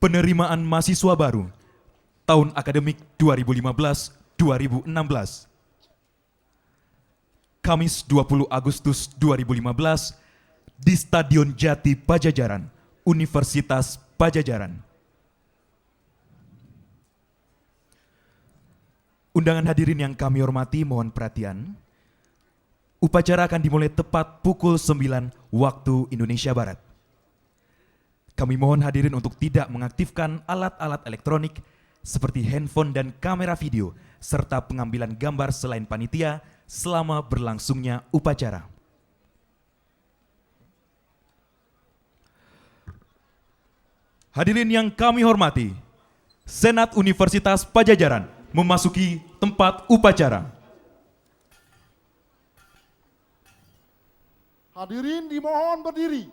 Penerimaan mahasiswa baru tahun akademik 2015-2016. Kamis 20 Agustus 2015 di Stadion Jati Pajajaran, Universitas Pajajaran. Undangan hadirin yang kami hormati, mohon perhatian. Upacara akan dimulai tepat pukul 9 waktu Indonesia Barat. Kami mohon hadirin untuk tidak mengaktifkan alat-alat elektronik seperti handphone dan kamera video serta pengambilan gambar selain panitia selama berlangsungnya upacara. Hadirin yang kami hormati, Senat Universitas Pajajaran memasuki tempat upacara. Hadirin dimohon berdiri.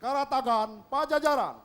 Karatagan Pajajaran.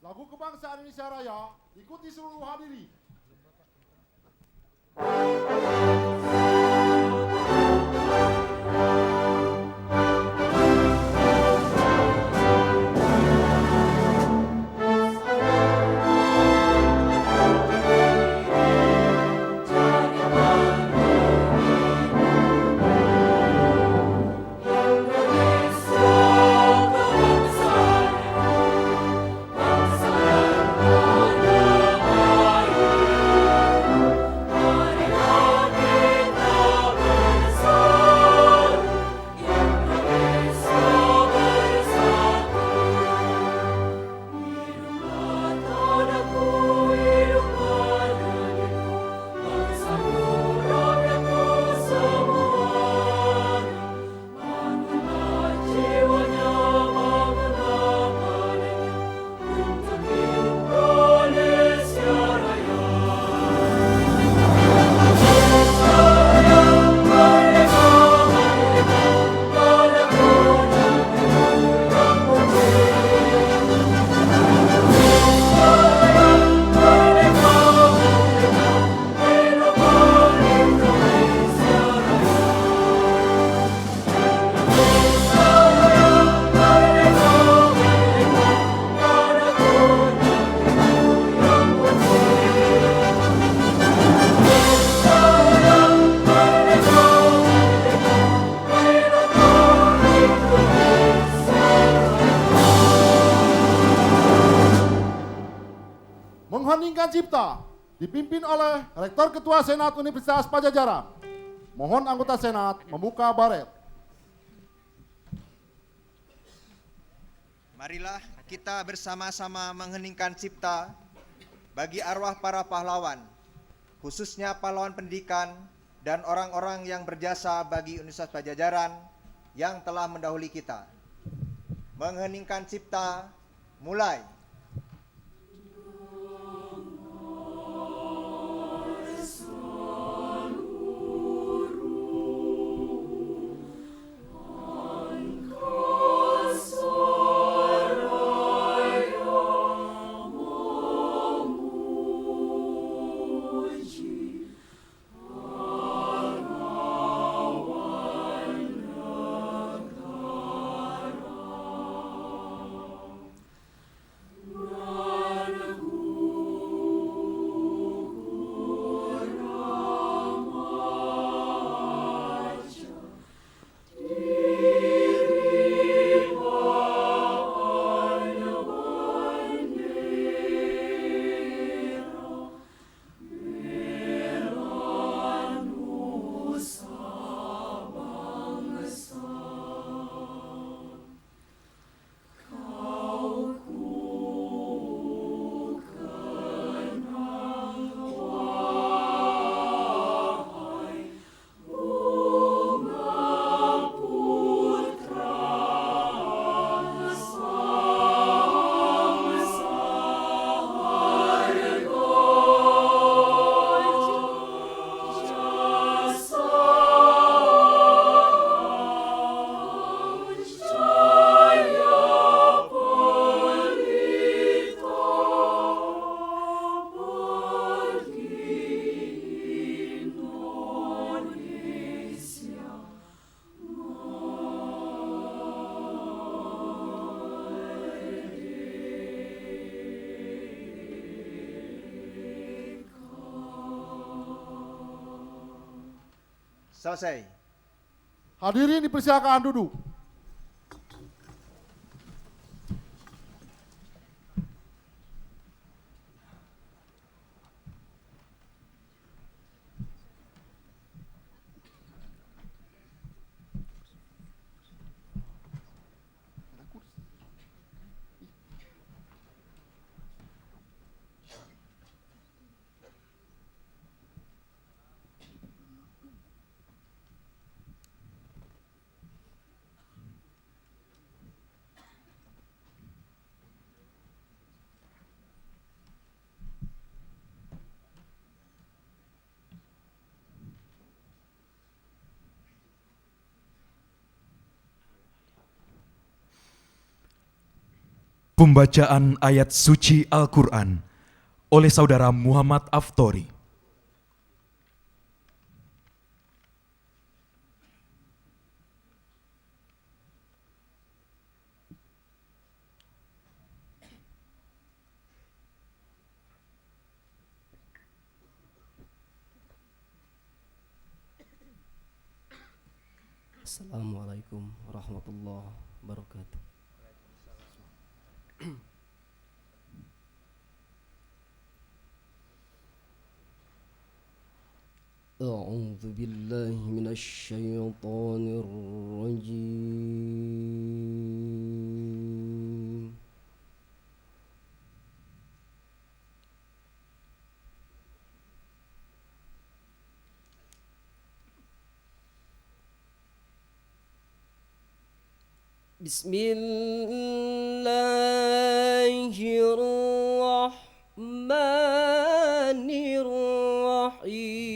Lagu Kebangsaan Indonesia Raya diikuti seluruh hadirin. Bangsa dan tanah air. mengheningkan cipta dipimpin oleh Rektor Ketua Senat Universitas Padjadjaran. Mohon anggota Senat membuka baret. Marilah kita bersama-sama mengheningkan cipta bagi arwah para pahlawan, khususnya pahlawan pendidikan dan orang-orang yang berjasa bagi Universitas Padjadjaran yang telah mendahului kita. Mengheningkan cipta, mulai. Selesai. Hadirin dipersilakan duduk. Pembacaan ayat suci Al-Quran oleh Saudara Muhammad Aftori. Assalamualaikum warahmatullahi wabarakatuh. أعوذ بالله من الشيطان الرجيم. بسم الله الرحمن الرحيم.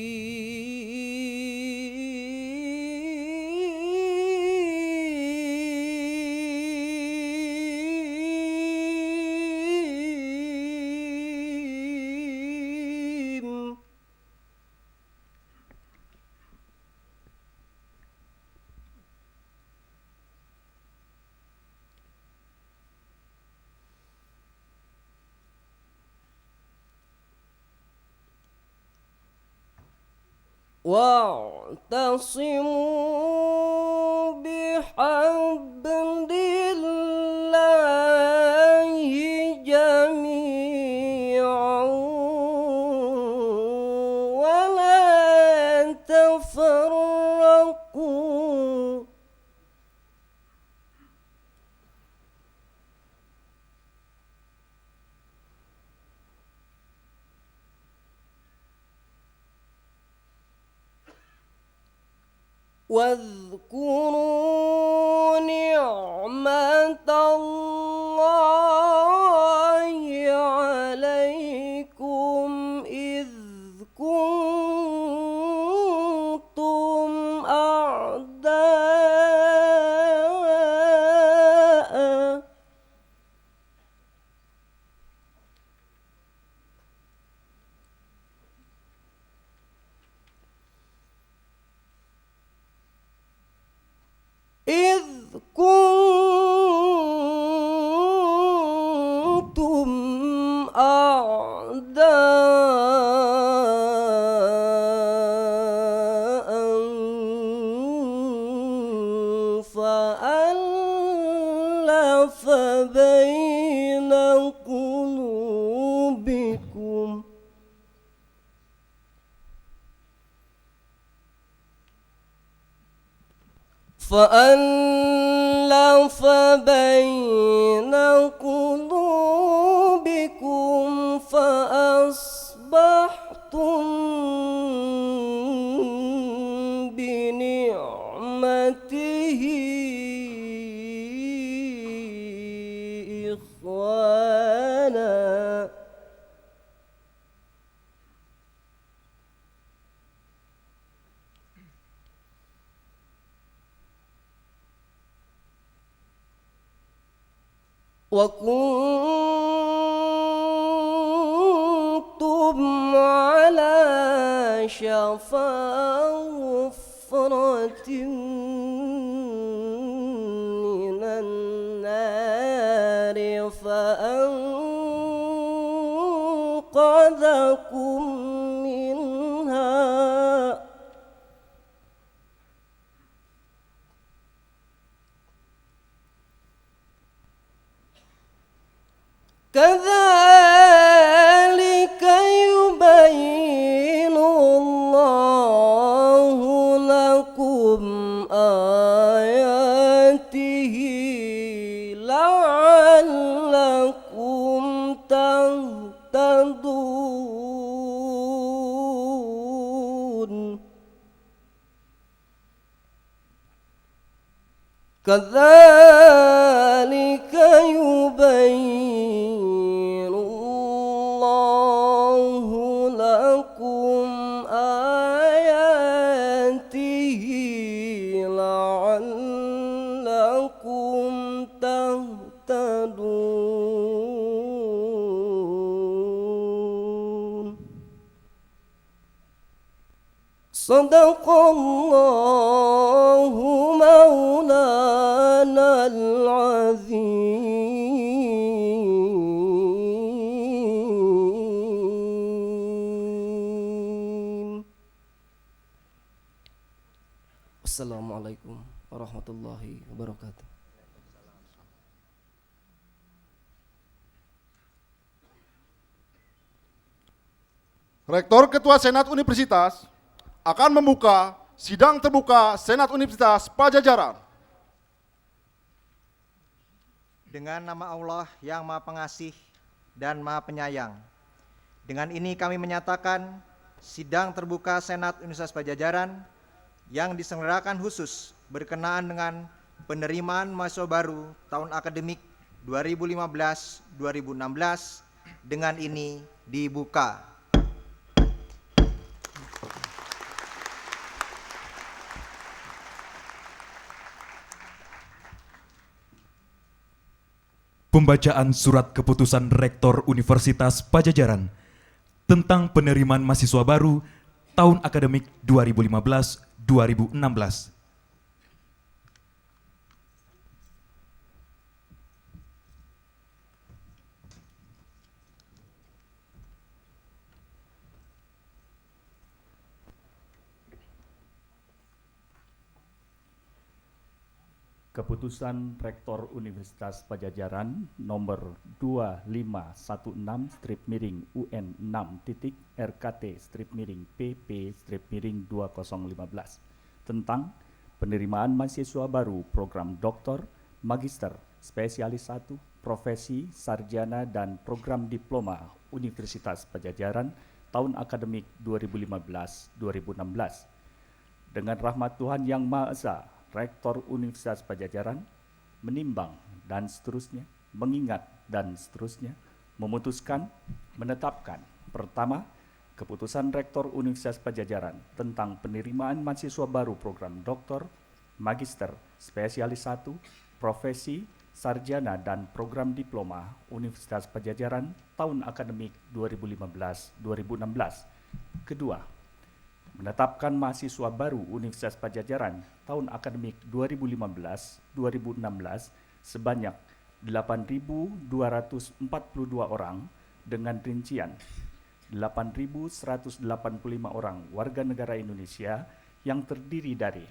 واعتصموا بحبل الله جميعا واذكروا نعمة الله عليكم إذ كنتم أعداء أعداء فألف بين قلوبكم فأصبحتم بنعمته إخوانا وكنتم على شفا حفرة من النار فأنقذكم منها كذلك يبين الله لكم آياته لعلكم تهتدون كذلك يبين الله لكم آياته لعلكم تهتدون صدق الله مولانا العظيم. Assalamualaikum warahmatullahi wabarakatuh. Rektor Ketua Senat Universitas akan membuka sidang terbuka Senat Universitas Pajajaran. Dengan nama Allah yang Maha Pengasih dan Maha Penyayang. Dengan ini kami menyatakan sidang terbuka Senat Universitas Pajajaran yang diselenggarakan khusus berkenaan dengan penerimaan mahasiswa baru tahun akademik 2015-2016 dengan ini dibuka. Pembacaan surat keputusan Rektor Universitas Pajajaran tentang penerimaan mahasiswa baru tahun akademik 2015-2016. Keputusan Rektor Universitas Pajajaran nomor 2516/UN 6.RKT/PP/2015 tentang penerimaan mahasiswa baru program doktor, magister, spesialis 1, profesi, sarjana, dan program diploma Universitas Pajajaran tahun akademik 2015-2016. dengan rahmat Tuhan Yang Maha Esa, Rektor Universitas Padjadjaran menimbang dan seterusnya, mengingat dan seterusnya, memutuskan, menetapkan. Pertama, keputusan Rektor Universitas Padjadjaran tentang penerimaan mahasiswa baru program doktor, magister, spesialis 1, profesi, sarjana, dan program diploma Universitas Padjadjaran tahun akademik 2015-2016. Kedua, menetapkan mahasiswa baru Universitas Padjadjaran tahun akademik 2015-2016 sebanyak 8.242 orang dengan rincian 8.185 orang warga negara Indonesia yang terdiri dari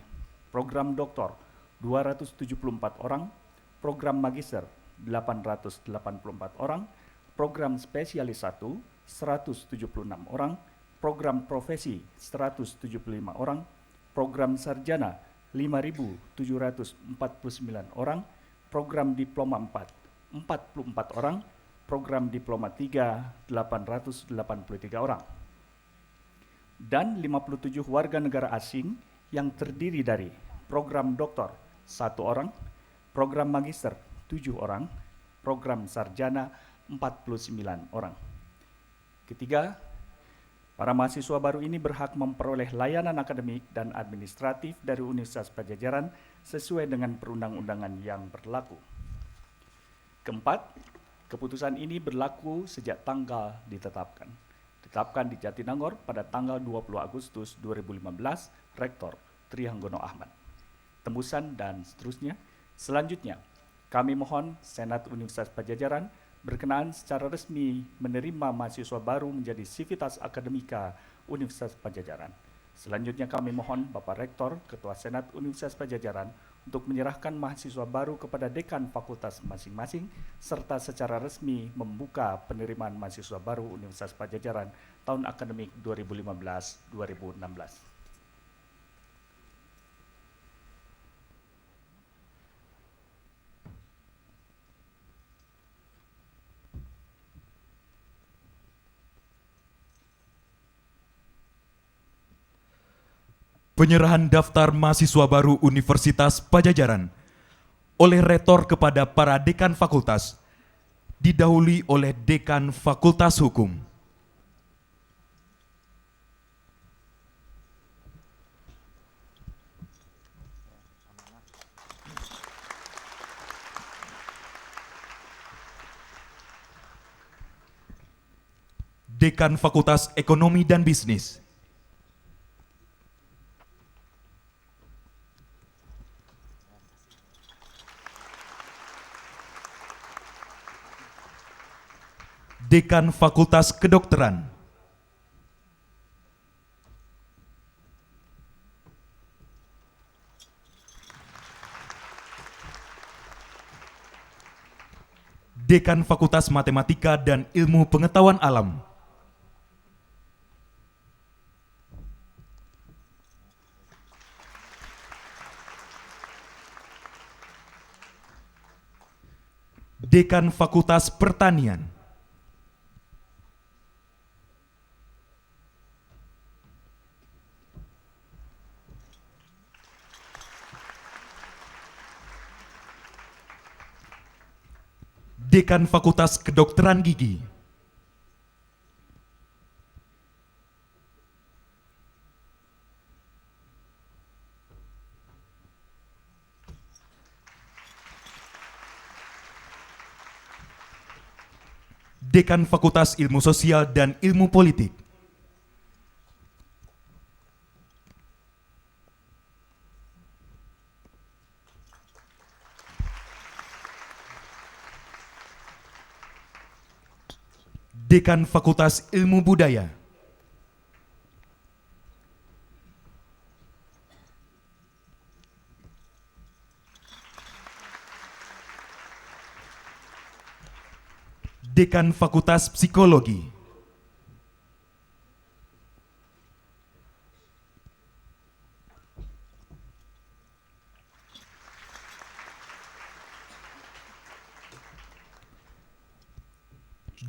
program doktor 274 orang, program magister 884 orang, program spesialis 1 176 orang, program profesi 175 orang, program sarjana 5.749 orang, program diploma 4 44 orang, program diploma 3 883 orang, dan 57 warga negara asing yang terdiri dari program doktor 1 orang, program magister 7 orang, program sarjana 49 orang. Ketiga, para mahasiswa baru ini berhak memperoleh layanan akademik dan administratif dari Universitas Padjadjaran sesuai dengan perundang-undangan yang berlaku. Keempat, keputusan ini berlaku sejak tanggal ditetapkan. Ditetapkan di Jatinangor pada tanggal 20 Agustus 2015, Rektor Trihanggono Ahmad. Tembusan dan seterusnya. Selanjutnya, kami mohon Senat Universitas Padjadjaran berkenaan secara resmi menerima mahasiswa baru menjadi Sivitas Akademika Universitas Padjadjaran. Selanjutnya kami mohon Bapak Rektor, Ketua Senat Universitas Padjadjaran untuk menyerahkan mahasiswa baru kepada dekan fakultas masing-masing serta secara resmi membuka penerimaan mahasiswa baru Universitas Padjadjaran tahun akademik 2015-2016. Penyerahan daftar mahasiswa baru Universitas Padjadjaran oleh Rektor kepada para dekan fakultas, didahului oleh Dekan Fakultas Hukum. Dekan Fakultas Ekonomi dan Bisnis. Dekan Fakultas Kedokteran. Dekan Fakultas Matematika dan Ilmu Pengetahuan Alam. Dekan Fakultas Pertanian. Dekan Fakultas Kedokteran Gigi. Dekan Fakultas Ilmu Sosial dan Ilmu Politik. Dekan Fakultas Ilmu Budaya. Dekan Fakultas Psikologi.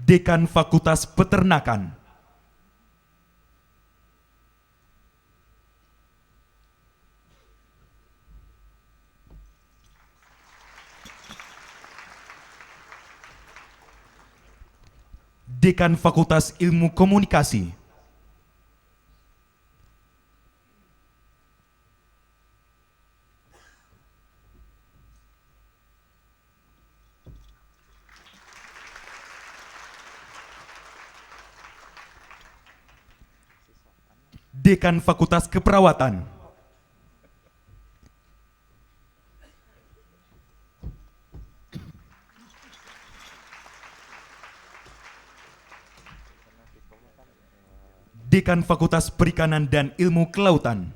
Dekan Fakultas Peternakan. Dekan Fakultas Ilmu Komunikasi, Dekan Fakultas Keperawatan, Dekan Fakultas Perikanan dan Ilmu Kelautan,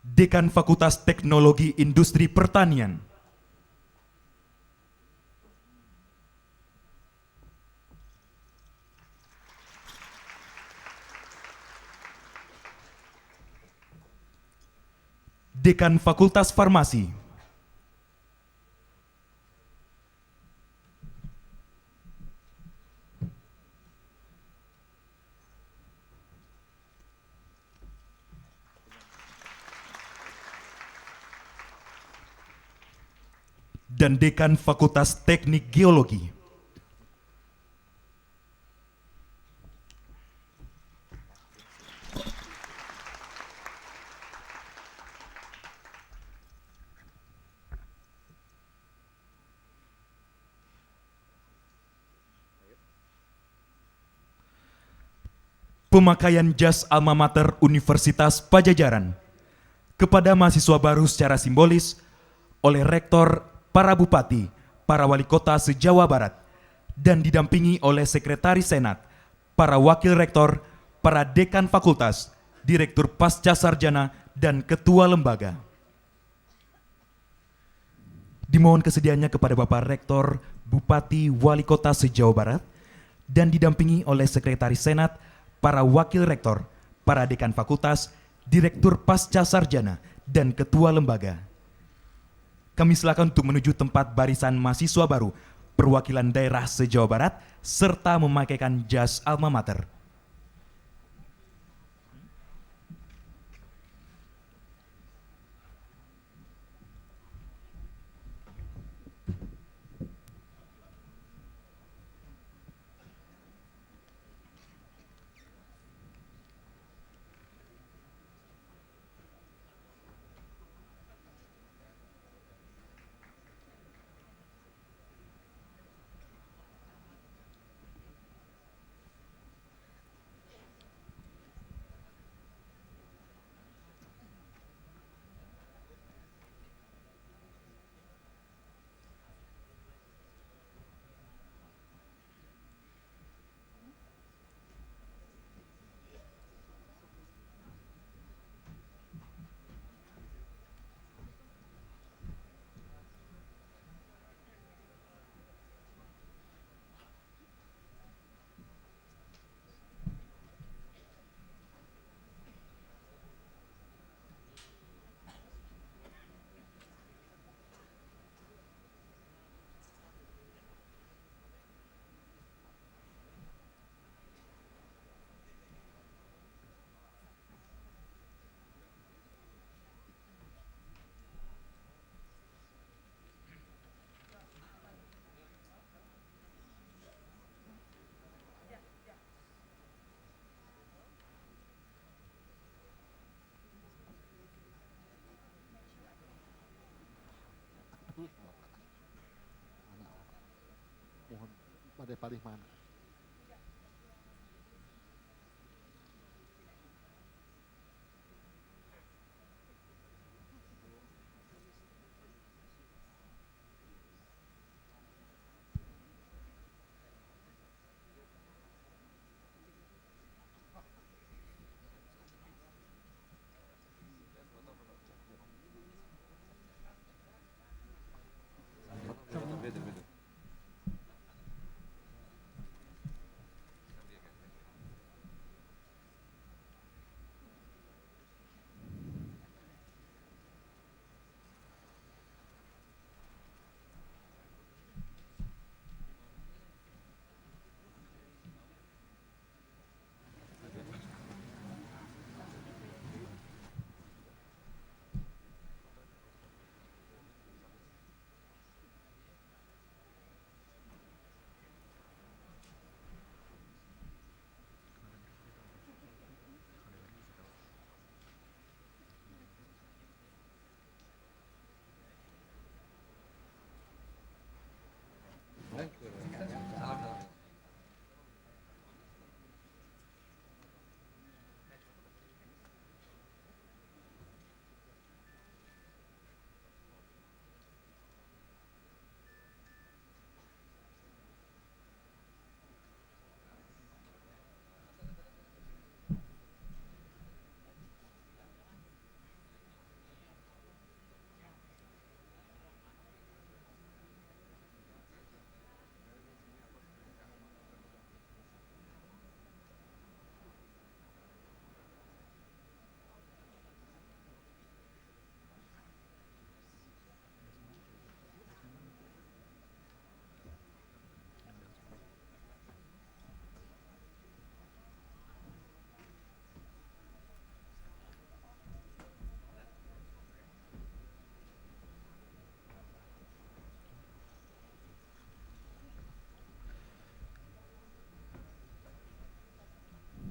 Dekan Fakultas Teknologi Industri Pertanian, Dekan Fakultas Farmasi, dan Dekan Fakultas Teknik Geologi. Pemakaian jas alma mater Universitas Pajajaran kepada mahasiswa baru secara simbolis oleh Rektor, para Bupati, para Wali Kota se-Jawa Barat, dan didampingi oleh Sekretaris Senat, para Wakil Rektor, para Dekan Fakultas, Direktur Pasca Sarjana, dan Ketua Lembaga. Dimohon kesediaannya kepada Bapak Rektor, Bupati, Wali Kota se-Jawa Barat, dan didampingi oleh Sekretaris Senat, para Wakil Rektor, para Dekan Fakultas, Direktur Pasca Sarjana, dan Ketua Lembaga. Kami silakan untuk menuju tempat barisan mahasiswa baru perwakilan daerah se-Jawa Barat serta memakaikan jas alma mater. Mohon pada Pariman.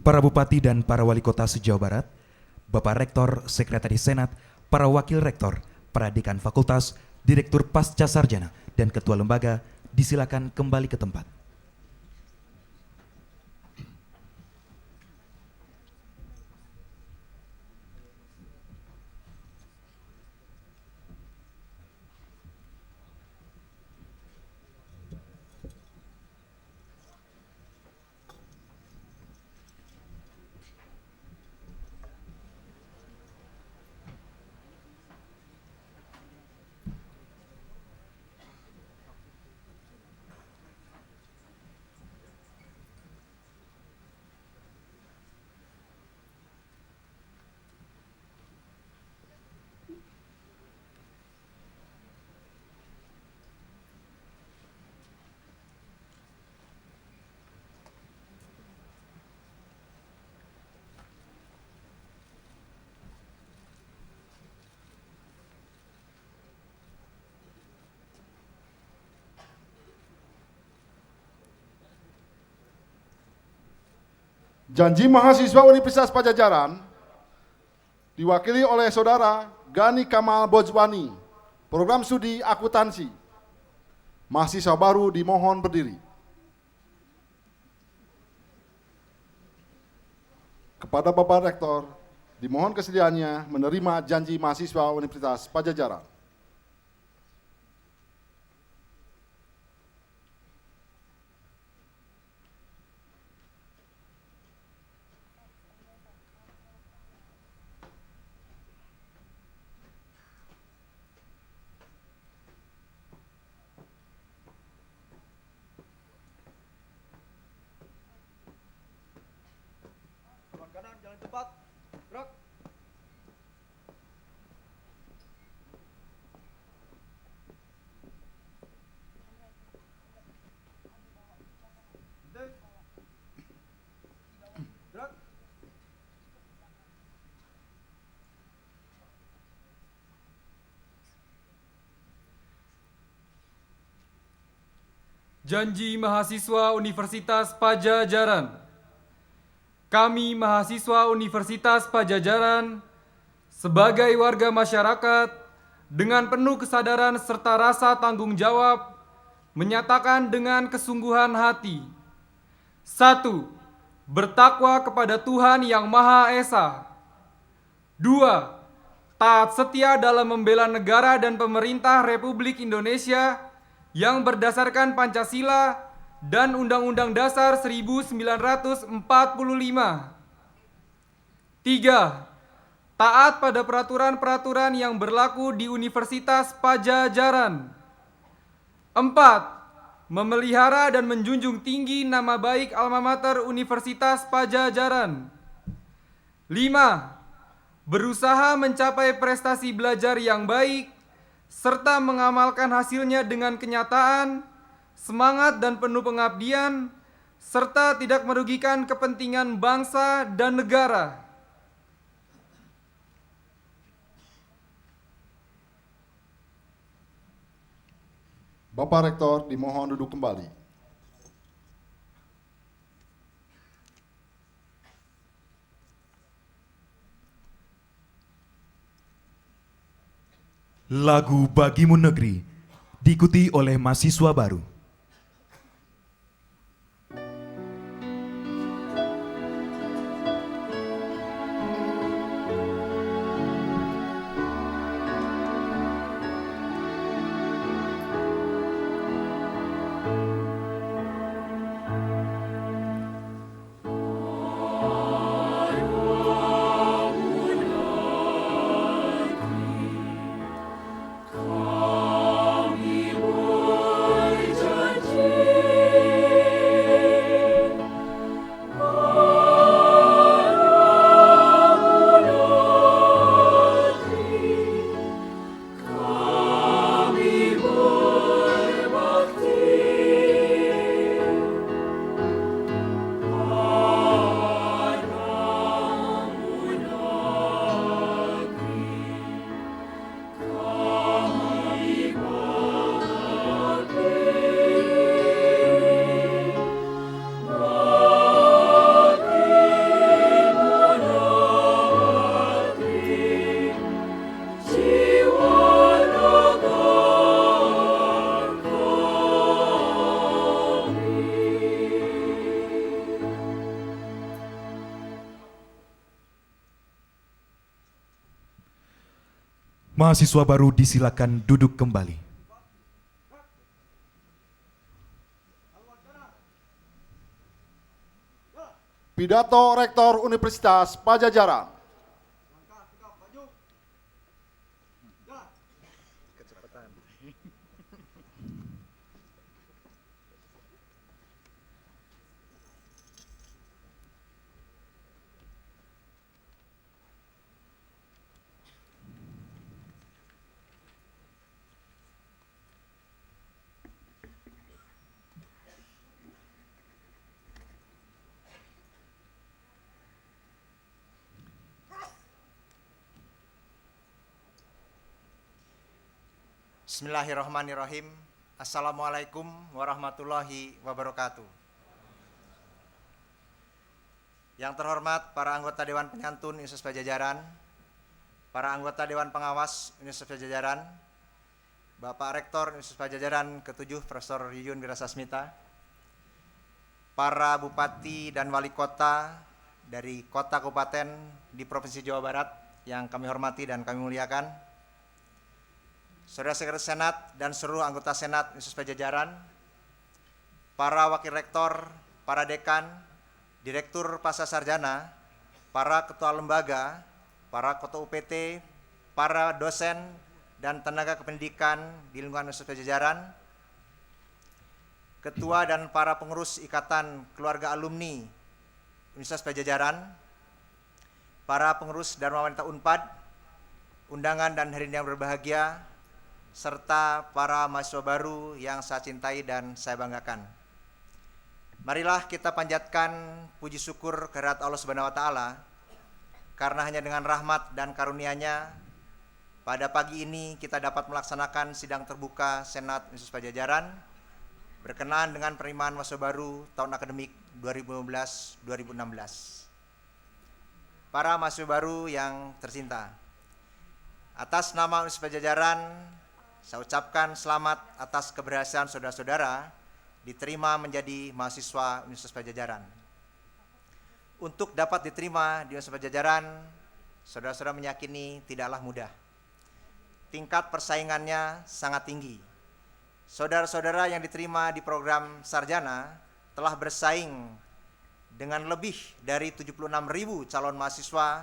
para bupati dan para wali kota se-Jawa Barat, Bapak Rektor, Sekretaris Senat, para wakil rektor, para dekan fakultas, direktur pasca sarjana, dan ketua lembaga, disilakan kembali ke tempat. Janji mahasiswa Universitas Padjadjaran diwakili oleh Saudara Gani Kamal Bojwani, Program Studi Akuntansi. Mahasiswa baru dimohon berdiri. Kepada Bapak Rektor, dimohon kesediaannya menerima janji mahasiswa Universitas Padjadjaran. Kanan, jalan cepat. Gerak. Gerak. Janji mahasiswa Universitas Padjadjaran. Kami mahasiswa Universitas Padjadjaran sebagai warga masyarakat dengan penuh kesadaran serta rasa tanggung jawab menyatakan dengan kesungguhan hati. 1. Bertakwa kepada Tuhan Yang Maha Esa. 2. Taat setia dalam membela negara dan pemerintah Republik Indonesia yang berdasarkan Pancasila dan Undang-Undang Dasar 1945. 3. Taat pada peraturan-peraturan yang berlaku di Universitas Padjadjaran. 4. Memelihara dan menjunjung tinggi nama baik alma mater Universitas Padjadjaran. 5. Berusaha mencapai prestasi belajar yang baik, serta mengamalkan hasilnya dengan kenyataan, semangat dan penuh pengabdian, serta tidak merugikan kepentingan bangsa dan negara. Bapak Rektor dimohon duduk kembali. Lagu Bagimu Negeri diikuti oleh mahasiswa baru. Kami berjanji Mahasiswa baru disilakan duduk kembali. Pidato Rektor Universitas Padjadjaran. Bismillahirrahmanirrahim. Assalamualaikum warahmatullahi wabarakatuh. Yang terhormat para anggota Dewan Penyantun Universitas Padjadjaran, para anggota Dewan Pengawas Universitas Padjadjaran, Bapak Rektor Universitas Padjadjaran ke-7 Profesor Yuyun Wirasasmita, para Bupati dan Wali Kota dari kota kabupaten di Provinsi Jawa Barat yang kami hormati dan kami muliakan, Saudara Sekretaris Senat dan seluruh anggota Senat Universitas Padjadjaran, para Wakil Rektor, para Dekan, Direktur Pasca Sarjana, para Ketua Lembaga, para Ketua UPT, para dosen dan tenaga kependidikan di lingkungan Universitas Padjadjaran, Ketua dan para pengurus Ikatan Keluarga Alumni Universitas Padjadjaran, para pengurus Dharma Wanita Unpad, undangan dan hadirin yang berbahagia, serta para mahasiswa baru yang saya cintai dan saya banggakan. Marilah kita panjatkan puji syukur kehadirat Allah Subhanahu wa taala, karena hanya dengan rahmat dan karunia-Nya pada pagi ini kita dapat melaksanakan sidang terbuka Senat Universitas Padjadjaran berkenaan dengan penerimaan mahasiswa baru tahun akademik 2015-2016. Para mahasiswa baru yang tercinta, atas nama Universitas Padjadjaran saya ucapkan selamat atas keberhasilan saudara-saudara diterima menjadi mahasiswa Universitas Padjadjaran. Untuk dapat diterima di Universitas Padjadjaran, saudara-saudara meyakini tidaklah mudah. Tingkat persaingannya sangat tinggi. Saudara-saudara yang diterima di program sarjana telah bersaing dengan lebih dari 76.000 calon mahasiswa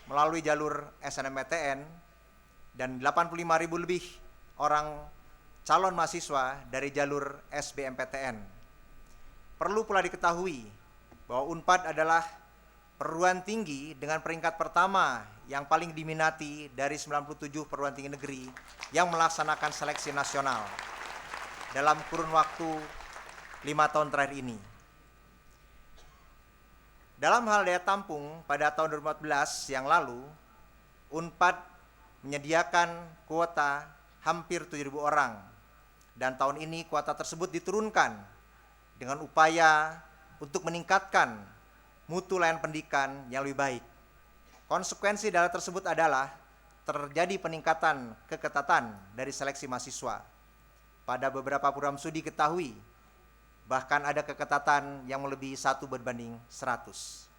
melalui jalur SNMPTN dan 85.000 lebih orang calon mahasiswa dari jalur SBMPTN. Perlu pula diketahui bahwa Unpad adalah perguruan tinggi dengan peringkat pertama yang paling diminati dari 97 perguruan tinggi negeri yang melaksanakan seleksi nasional dalam kurun waktu 5 tahun terakhir ini. Dalam hal daya tampung pada tahun 2014 yang lalu, Unpad menyediakan kuota hampir 7.000 orang, dan tahun ini kuota tersebut diturunkan dengan upaya untuk meningkatkan mutu layanan pendidikan yang lebih baik. Konsekuensi dari tersebut adalah terjadi peningkatan keketatan dari seleksi mahasiswa. Pada beberapa program studi diketahui bahkan ada keketatan yang melebihi 1:100.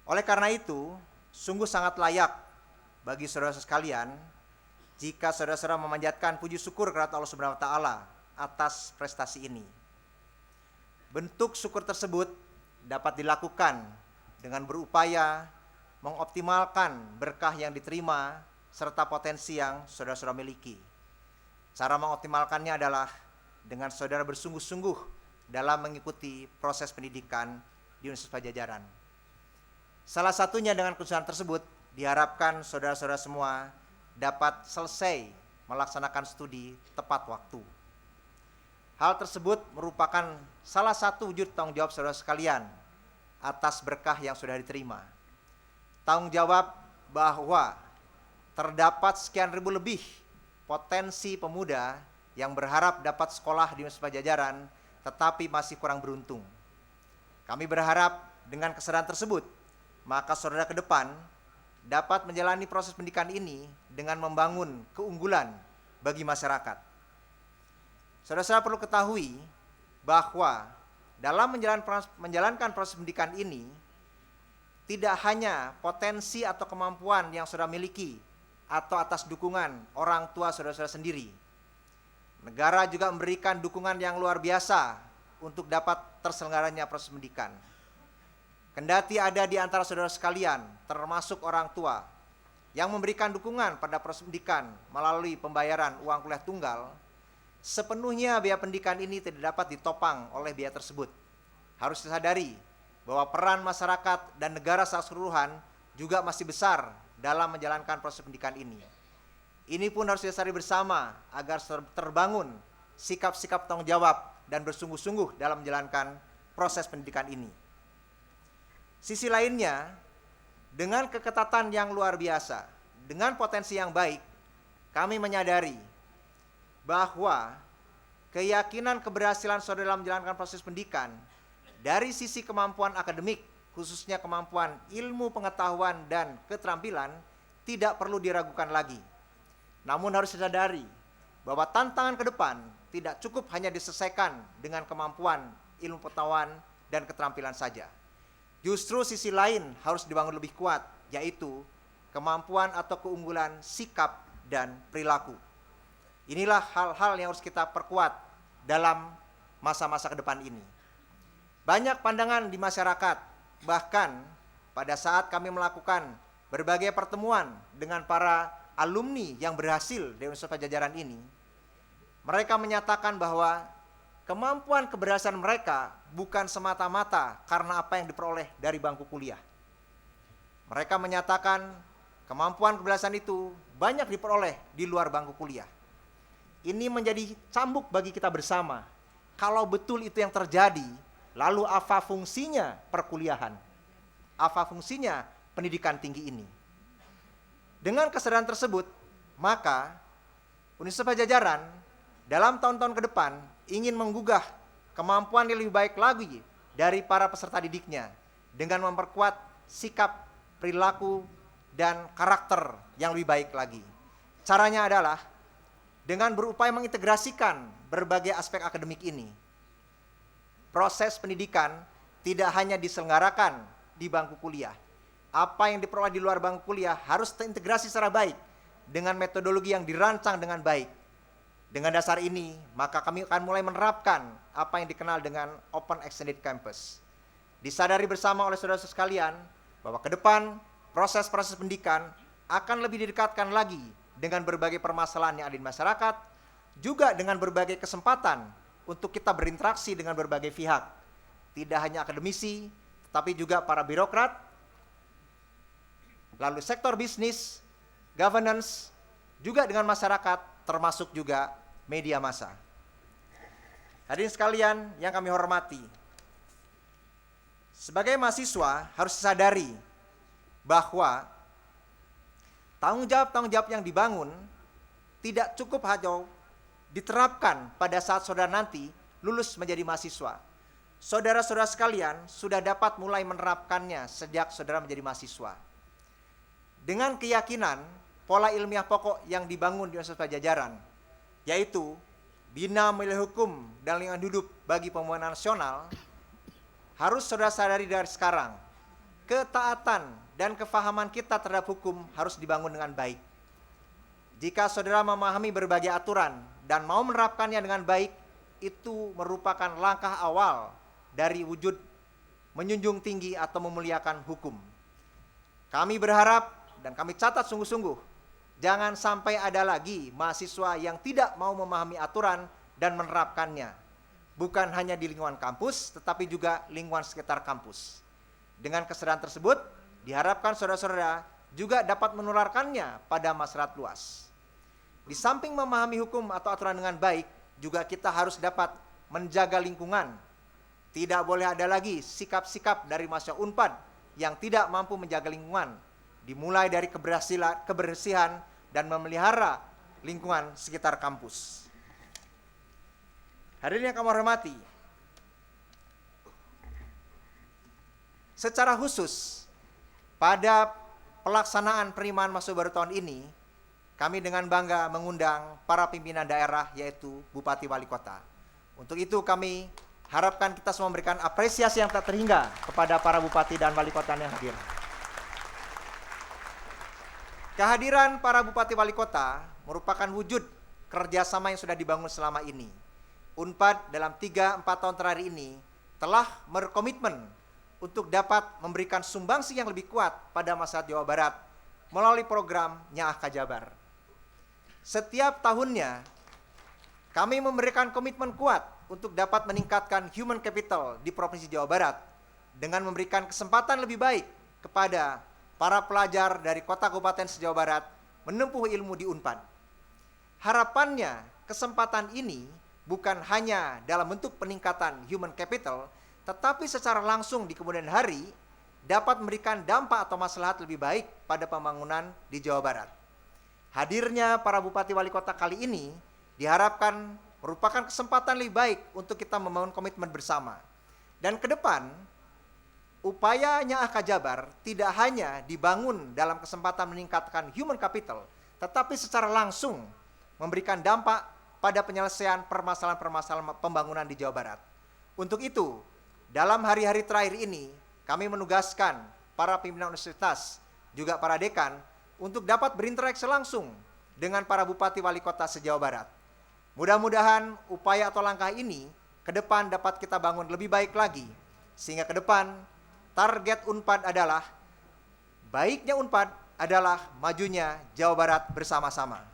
Oleh karena itu, sungguh sangat layak bagi saudara sekalian jika saudara-saudara memanjatkan puji syukur kepada Allah Subhanahu wa taala atas prestasi ini. Bentuk syukur tersebut dapat dilakukan dengan berupaya mengoptimalkan berkah yang diterima serta potensi yang saudara-saudara miliki. Cara mengoptimalkannya adalah dengan saudara bersungguh-sungguh dalam mengikuti proses pendidikan di Universitas Padjadjaran. Salah satunya dengan kesusahan tersebut diharapkan saudara-saudara semua dapat selesai melaksanakan studi tepat waktu. Hal tersebut merupakan salah satu wujud tanggung jawab saudara sekalian atas berkah yang sudah diterima. Tanggung jawab bahwa terdapat sekian ribu lebih potensi pemuda yang berharap dapat sekolah di Universitas Padjadjaran tetapi masih kurang beruntung. Kami berharap dengan kesadaran tersebut, maka saudara ke depan dapat menjalani proses pendidikan ini dengan membangun keunggulan bagi masyarakat. Saudara-saudara perlu ketahui bahwa dalam menjalankan proses pendidikan ini, tidak hanya potensi atau kemampuan yang saudara miliki atau atas dukungan orang tua saudara-saudara sendiri. Negara juga memberikan dukungan yang luar biasa untuk dapat terselenggaranya proses pendidikan. Kendati ada di antara saudara sekalian, termasuk orang tua, yang memberikan dukungan pada proses pendidikan melalui pembayaran uang kuliah tunggal, sepenuhnya biaya pendidikan ini tidak dapat ditopang oleh biaya tersebut. Harus disadari bahwa peran masyarakat dan negara secara keseluruhan juga masih besar dalam menjalankan proses pendidikan ini. Ini pun harus disadari bersama agar terbangun sikap-sikap tanggung jawab dan bersungguh-sungguh dalam menjalankan proses pendidikan ini. Sisi lainnya, dengan keketatan yang luar biasa, dengan potensi yang baik, kami menyadari bahwa keyakinan keberhasilan saudara dalam menjalankan proses pendidikan dari sisi kemampuan akademik, khususnya kemampuan ilmu pengetahuan dan keterampilan, tidak perlu diragukan lagi. Namun harus disadari bahwa tantangan ke depan tidak cukup hanya diselesaikan dengan kemampuan ilmu pengetahuan dan keterampilan saja. Justru sisi lain harus dibangun lebih kuat, yaitu kemampuan atau keunggulan sikap dan perilaku. Inilah hal-hal yang harus kita perkuat dalam masa-masa ke depan ini. Banyak pandangan di masyarakat, bahkan pada saat kami melakukan berbagai pertemuan dengan para alumni yang berhasil di Universitas Padjadjaran ini, mereka menyatakan bahwa kemampuan keberhasilan mereka bukan semata-mata karena apa yang diperoleh dari bangku kuliah. Mereka menyatakan kemampuan keberhasilan itu banyak diperoleh di luar bangku kuliah. Ini menjadi cambuk bagi kita bersama. Kalau betul itu yang terjadi, lalu apa fungsinya perkuliahan? Apa fungsinya pendidikan tinggi ini? Dengan kesadaran tersebut, maka Universitas Padjadjaran dalam tahun-tahun ke depan ingin menggugah kemampuan yang lebih baik lagi dari para peserta didiknya dengan memperkuat sikap, perilaku, dan karakter yang lebih baik lagi. Caranya adalah dengan berupaya mengintegrasikan berbagai aspek akademik ini. Proses pendidikan tidak hanya diselenggarakan di bangku kuliah. Apa yang diperoleh di luar bangku kuliah harus terintegrasi secara baik dengan metodologi yang dirancang dengan baik. Dengan dasar ini, maka kami akan mulai menerapkan apa yang dikenal dengan Open Extended Campus. Disadari bersama oleh saudara-saudara sekalian bahwa ke depan proses-proses pendidikan akan lebih didekatkan lagi dengan berbagai permasalahan yang ada di masyarakat, juga dengan berbagai kesempatan untuk kita berinteraksi dengan berbagai pihak. Tidak hanya akademisi, tetapi juga para birokrat, lalu sektor bisnis, governance, juga dengan masyarakat, termasuk juga media massa. Hadirin sekalian yang kami hormati, sebagai mahasiswa harus disadari bahwa tanggung jawab yang dibangun tidak cukup hanya diterapkan pada saat saudara nanti lulus menjadi mahasiswa. Saudara-saudara sekalian sudah dapat mulai menerapkannya sejak saudara menjadi mahasiswa. Dengan keyakinan pola ilmiah pokok yang dibangun di Universitas Padjadjaran, yaitu bina nilai hukum dan lingkungan hidup bagi pembangunan nasional, harus saudara sadari dari sekarang, ketaatan dan kefahaman kita terhadap hukum harus dibangun dengan baik. Jika saudara memahami berbagai aturan dan mau menerapkannya dengan baik, itu merupakan langkah awal dari wujud menjunjung tinggi atau memuliakan hukum. Kami berharap dan kami catat sungguh-sungguh, jangan sampai ada lagi mahasiswa yang tidak mau memahami aturan dan menerapkannya. Bukan hanya di lingkungan kampus, tetapi juga lingkungan sekitar kampus. Dengan kesadaran tersebut, diharapkan saudara-saudara juga dapat menularkannya pada masyarakat luas. Di samping memahami hukum atau aturan dengan baik, juga kita harus dapat menjaga lingkungan. Tidak boleh ada lagi sikap-sikap dari mahasiswa Unpad yang tidak mampu menjaga lingkungan. Dimulai dari kebersihan dan memelihara lingkungan sekitar kampus. Hadirin yang kami hormati, secara khusus pada pelaksanaan penerimaan mahasiswa baru tahun ini, kami dengan bangga mengundang para pimpinan daerah yaitu Bupati Wali Kota. Untuk itu kami harapkan kita semua memberikan apresiasi yang tak terhingga kepada para Bupati dan Wali Kota yang hadir. Kehadiran para bupati wali kota merupakan wujud kerjasama yang sudah dibangun selama ini. Unpad dalam 3-4 tahun terakhir ini telah berkomitmen untuk dapat memberikan sumbangsi yang lebih kuat pada masyarakat Jawa Barat melalui program Nyaah Kajabar. Setiap tahunnya kami memberikan komitmen kuat untuk dapat meningkatkan human capital di Provinsi Jawa Barat dengan memberikan kesempatan lebih baik kepada para pelajar dari kota kabupaten se-Jawa Barat menempuh ilmu di Unpad. Harapannya kesempatan ini bukan hanya dalam bentuk peningkatan human capital, tetapi secara langsung di kemudian hari dapat memberikan dampak atau maslahat lebih baik pada pembangunan di Jawa Barat. Hadirnya para bupati wali kota kali ini diharapkan merupakan kesempatan lebih baik untuk kita membangun komitmen bersama. Dan ke depan, upaya Nyaah Kajabar tidak hanya dibangun dalam kesempatan meningkatkan human capital, tetapi secara langsung memberikan dampak pada penyelesaian permasalahan-permasalahan pembangunan di Jawa Barat. Untuk itu, dalam hari-hari terakhir ini, kami menugaskan para pimpinan universitas, juga para dekan, untuk dapat berinteraksi langsung dengan para bupati wali kota se-Jawa Barat. Mudah-mudahan upaya atau langkah ini ke depan dapat kita bangun lebih baik lagi, sehingga ke depan target Unpad adalah, baiknya Unpad adalah majunya Jawa Barat bersama-sama.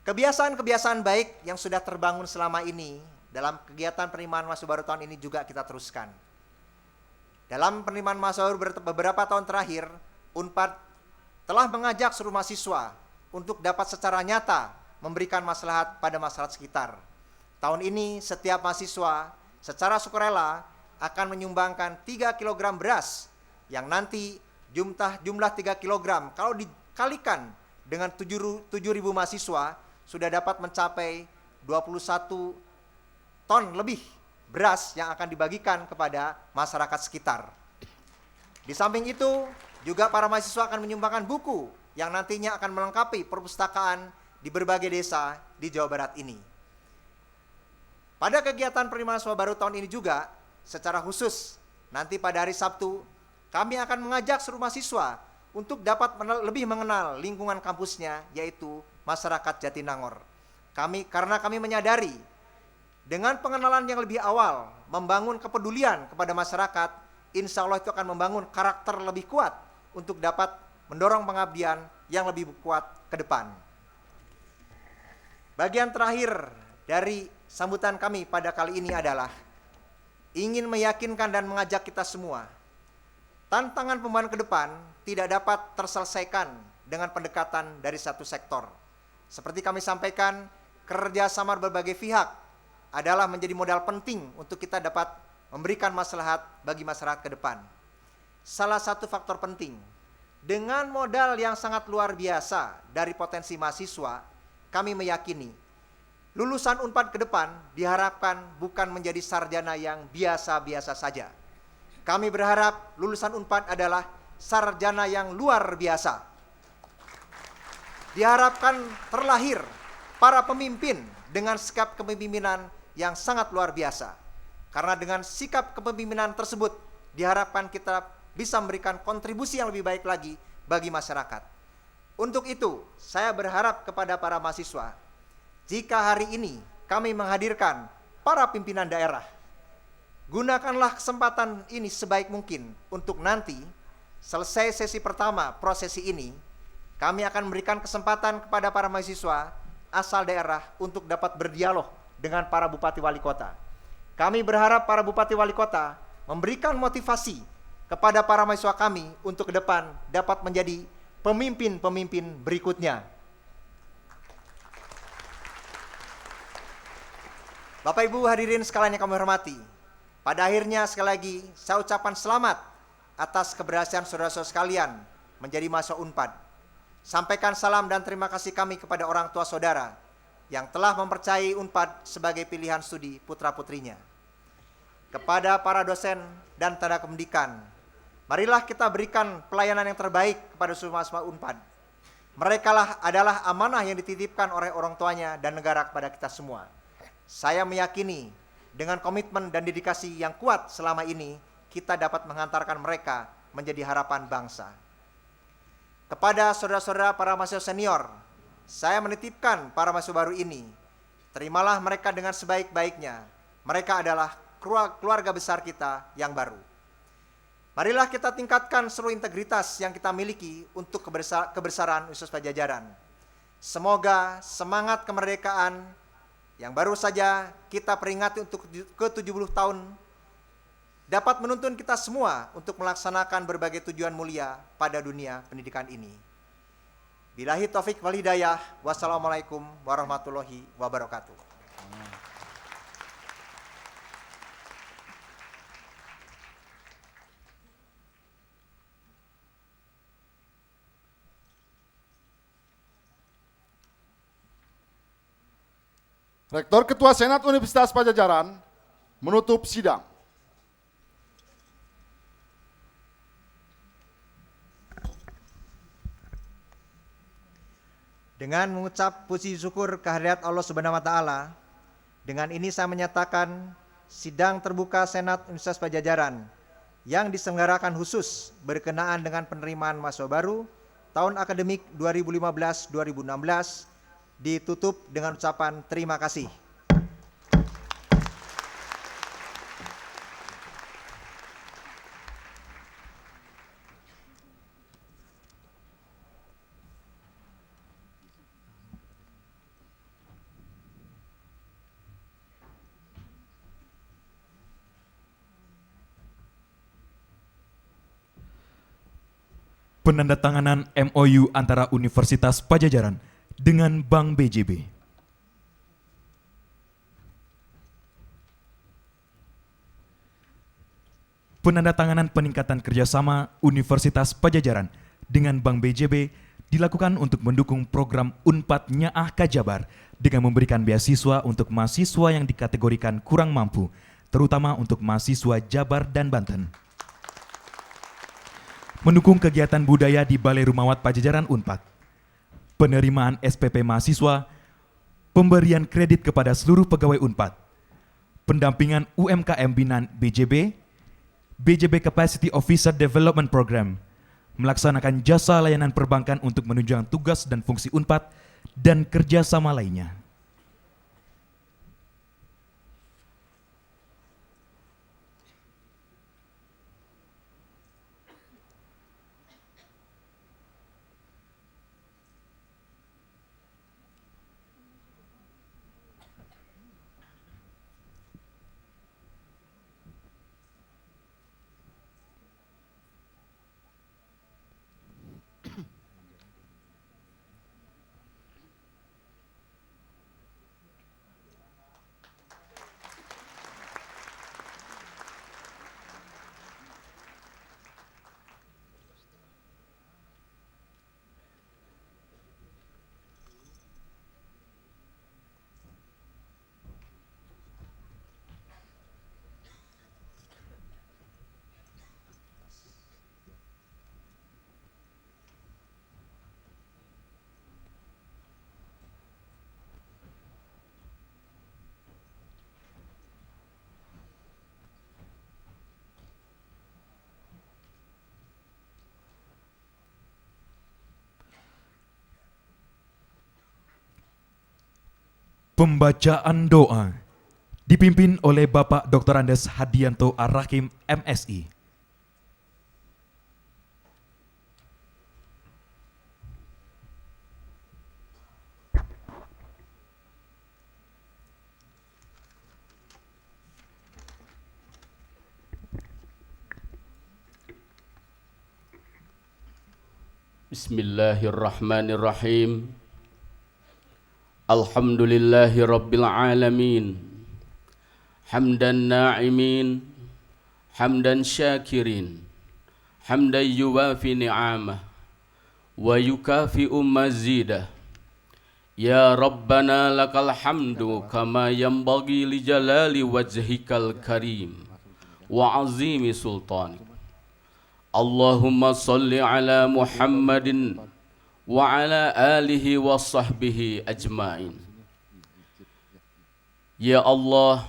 Kebiasaan-kebiasaan baik yang sudah terbangun selama ini dalam kegiatan penerimaan mahasiswa baru tahun ini juga kita teruskan. Dalam penerimaan mahasiswa baru beberapa tahun terakhir, Unpad telah mengajak seluruh mahasiswa untuk dapat secara nyata memberikan maslahat pada masyarakat sekitar. Tahun ini setiap mahasiswa secara sukarela akan menyumbangkan 3 kg beras yang nanti jumlah 3 kg kalau dikalikan dengan 7.000 mahasiswa sudah dapat mencapai 21 ton lebih beras yang akan dibagikan kepada masyarakat sekitar. Di samping itu juga para mahasiswa akan menyumbangkan buku yang nantinya akan melengkapi perpustakaan di berbagai desa di Jawa Barat ini. Pada kegiatan penerimaan mahasiswa baru tahun ini juga, secara khusus nanti pada hari Sabtu, kami akan mengajak seluruh mahasiswa untuk dapat lebih mengenal lingkungan kampusnya, yaitu masyarakat Jatinangor. Karena kami menyadari dengan pengenalan yang lebih awal, membangun kepedulian kepada masyarakat, insya Allah itu akan membangun karakter lebih kuat untuk dapat mendorong pengabdian yang lebih kuat ke depan. Bagian terakhir dari sambutan kami pada kali ini adalah ingin meyakinkan dan mengajak kita semua. Tantangan pembangunan ke depan tidak dapat terselesaikan dengan pendekatan dari satu sektor. Seperti kami sampaikan, kerjasama berbagai pihak adalah menjadi modal penting untuk kita dapat memberikan maslahat bagi masyarakat ke depan. Salah satu faktor penting, dengan modal yang sangat luar biasa dari potensi mahasiswa, kami meyakini lulusan Unpad ke depan diharapkan bukan menjadi sarjana yang biasa-biasa saja. Kami berharap lulusan Unpad adalah sarjana yang luar biasa. Diharapkan terlahir para pemimpin dengan sikap kepemimpinan yang sangat luar biasa. Karena dengan sikap kepemimpinan tersebut diharapkan kita bisa memberikan kontribusi yang lebih baik lagi bagi masyarakat. Untuk itu, saya berharap kepada para mahasiswa, jika hari ini kami menghadirkan para pimpinan daerah, gunakanlah kesempatan ini sebaik mungkin untuk nanti selesai sesi pertama prosesi ini, kami akan memberikan kesempatan kepada para mahasiswa asal daerah untuk dapat berdialog dengan para bupati wali kota. Kami berharap para bupati wali kota memberikan motivasi kepada para mahasiswa kami untuk ke depan dapat menjadi pemimpin-pemimpin berikutnya. Bapak Ibu hadirin sekalian yang kami hormati, pada akhirnya sekali lagi saya ucapkan selamat atas keberhasilan saudara-saudara sekalian menjadi mahasiswa Unpad. Sampaikan salam dan terima kasih kami kepada orang tua saudara yang telah mempercayai Unpad sebagai pilihan studi putra-putrinya. Kepada para dosen dan tenaga pendidikan, marilah kita berikan pelayanan yang terbaik kepada seluruh mahasiswa Unpad. Mereka adalah amanah yang dititipkan oleh orang tuanya dan negara kepada kita semua. Saya meyakini dengan komitmen dan dedikasi yang kuat selama ini, kita dapat menghantarkan mereka menjadi harapan bangsa. Kepada saudara-saudara para mahasiswa senior, saya menitipkan para mahasiswa baru ini, terimalah mereka dengan sebaik-baiknya. Mereka adalah keluarga besar kita yang baru. Marilah kita tingkatkan seluruh integritas yang kita miliki untuk kebesaran Universitas Padjadjaran. Semoga semangat kemerdekaan yang baru saja kita peringati untuk ke-70 tahun dapat menuntun kita semua untuk melaksanakan berbagai tujuan mulia pada dunia pendidikan ini. Billahi taufik wal hidayah. Wassalamualaikum warahmatullahi wabarakatuh. Rektor Ketua Senat Universitas Padjadjaran menutup sidang. Dengan mengucap puji syukur kehadirat Allah Subhanahu wa taala, dengan ini saya menyatakan sidang terbuka Senat Universitas Padjadjaran yang diselenggarakan khusus berkenaan dengan penerimaan mahasiswa baru tahun akademik 2015-2016 ditutup dengan ucapan terima kasih. Penandatanganan MOU antara Universitas Padjadjaran dengan Bank BJB. Penandatanganan peningkatan kerjasama Universitas Padjadjaran dengan Bank BJB dilakukan untuk mendukung program Unpad Nyaah Kajabar dengan memberikan beasiswa untuk mahasiswa yang dikategorikan kurang mampu, terutama untuk mahasiswa Jabar dan Banten. Mendukung kegiatan budaya di Balai Rumawat Padjadjaran Unpad, penerimaan SPP mahasiswa, pemberian kredit kepada seluruh pegawai Unpad, pendampingan UMKM binaan BJB, BJB Capacity Officer Development Program, melaksanakan jasa layanan perbankan untuk menunjang tugas dan fungsi Unpad, dan kerjasama lainnya. Pembacaan doa dipimpin oleh Bapak Dr. Andes Hadianto Ar-Rahim, MSI. Bismillahirrahmanirrahim. Alhamdulillahi rabbil alamin. Hamdan na'imin, hamdan syakirin, hamdan yuwafi ni'amah wa yukafi'u mazidah. Ya Rabbana lakal hamdu kama yanbaghi li jalali wajhikal karim wa azimi sultanik. Allahumma salli ala Muhammadin wa ala alihi wa sahbihi ajma'in. Ya Allah,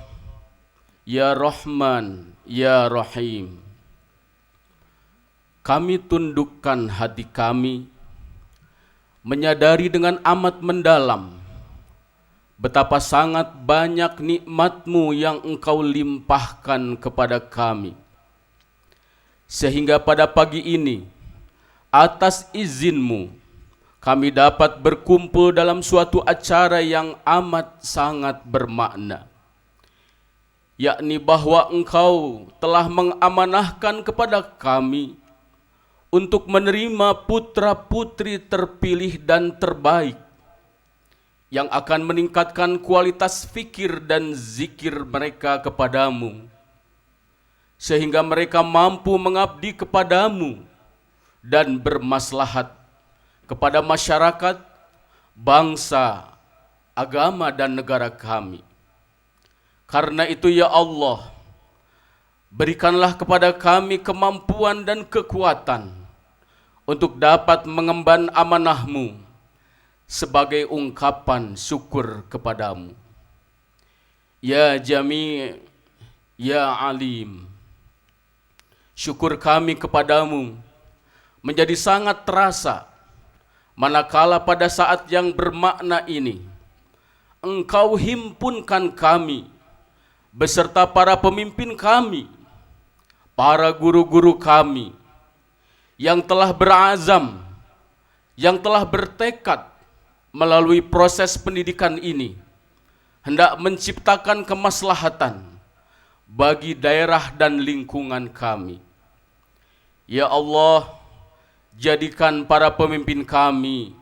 Ya Rahman, Ya Rahim. Kami tundukkan hati kami, menyadari dengan amat mendalam betapa sangat banyak nikmat-Mu yang Engkau limpahkan kepada kami. Sehingga pada pagi ini, atas izin-Mu, kami dapat berkumpul dalam suatu acara yang amat sangat bermakna, yakni bahwa Engkau telah mengamanahkan kepada kami untuk menerima putra-putri terpilih dan terbaik yang akan meningkatkan kualitas fikir dan zikir mereka kepadamu, sehingga mereka mampu mengabdi kepadamu dan bermaslahat kepada masyarakat, bangsa, agama, dan negara kami. Karena itu ya Allah, berikanlah kepada kami kemampuan dan kekuatan untuk dapat mengemban amanah-Mu sebagai ungkapan syukur kepadamu. Ya Jami', Ya Alim, syukur kami kepadamu menjadi sangat terasa manakala pada saat yang bermakna ini Engkau himpunkan kami beserta para pemimpin kami, para guru-guru kami yang telah berazam, yang telah bertekad melalui proses pendidikan ini hendak menciptakan kemaslahatan bagi daerah dan lingkungan kami. Ya Allah, jadikan para pemimpin kami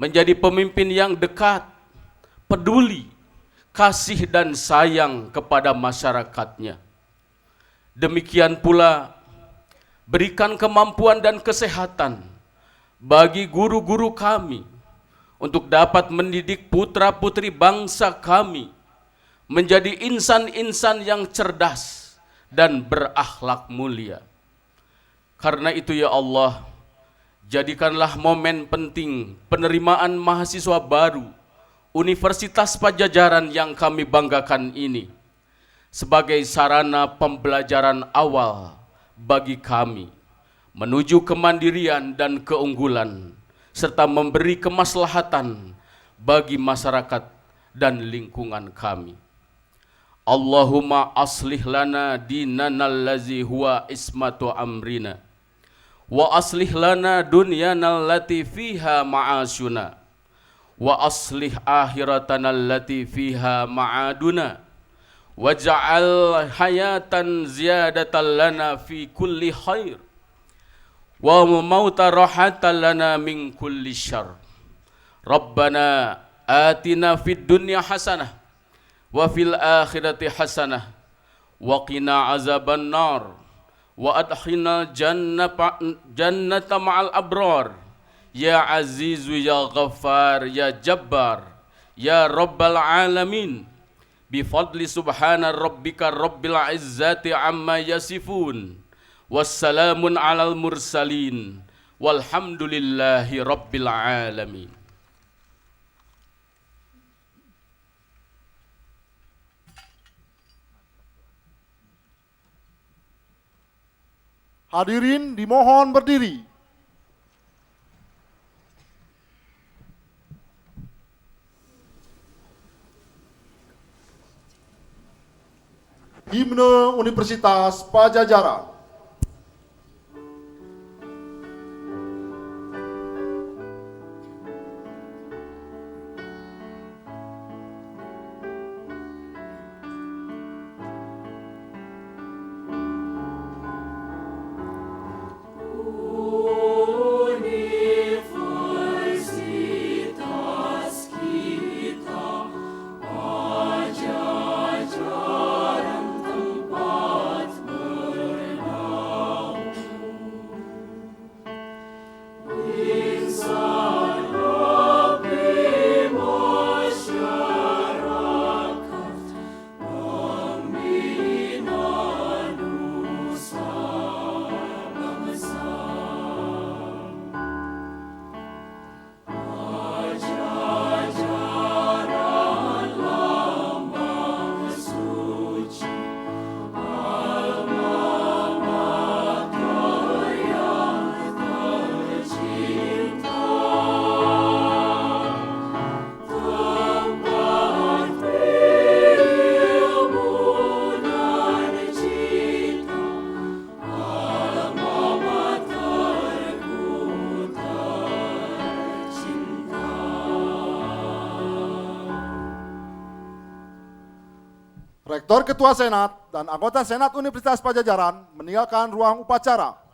menjadi pemimpin yang dekat, peduli, kasih dan sayang kepada masyarakatnya. Demikian pula, berikan kemampuan dan kesehatan bagi guru-guru kami untuk dapat mendidik putra-putri bangsa kami menjadi insan-insan yang cerdas dan berakhlak mulia. Karena itu ya Allah, jadikanlah momen penting penerimaan mahasiswa baru Universitas Padjadjaran yang kami banggakan ini sebagai sarana pembelajaran awal bagi kami menuju kemandirian dan keunggulan serta memberi kemaslahatan bagi masyarakat dan lingkungan kami. Allahumma aslih lana dinana allazi huwa ismatu amrina wa aslih lana dunyana allati fiha ma'asyuna wa aslih akhiratana allati fiha ma'aduna waj'al hayatan ziyadatan lana fi kulli khair wa mauta rahatan lana min kulli syarr. Rabbana atina fid dunya hasanah wa fil akhirati hasanah wa qina azaban nar wa adkhilna jannata ma'al abrar. Ya Azizu ya Ghaffar ya Jabbar ya Rabbal alamin. Bifadli subhana rabbika rabbil izzati amma yasifun. Wassalamun alal mursalin. Walhamdulillahi rabbil alamin. Hadirin dimohon berdiri. Himne Universitas Padjadjaran. Padjadjaran tempat Rektor Ketua Senat dan anggota Senat Universitas Pajajaran meninggalkan ruang upacara.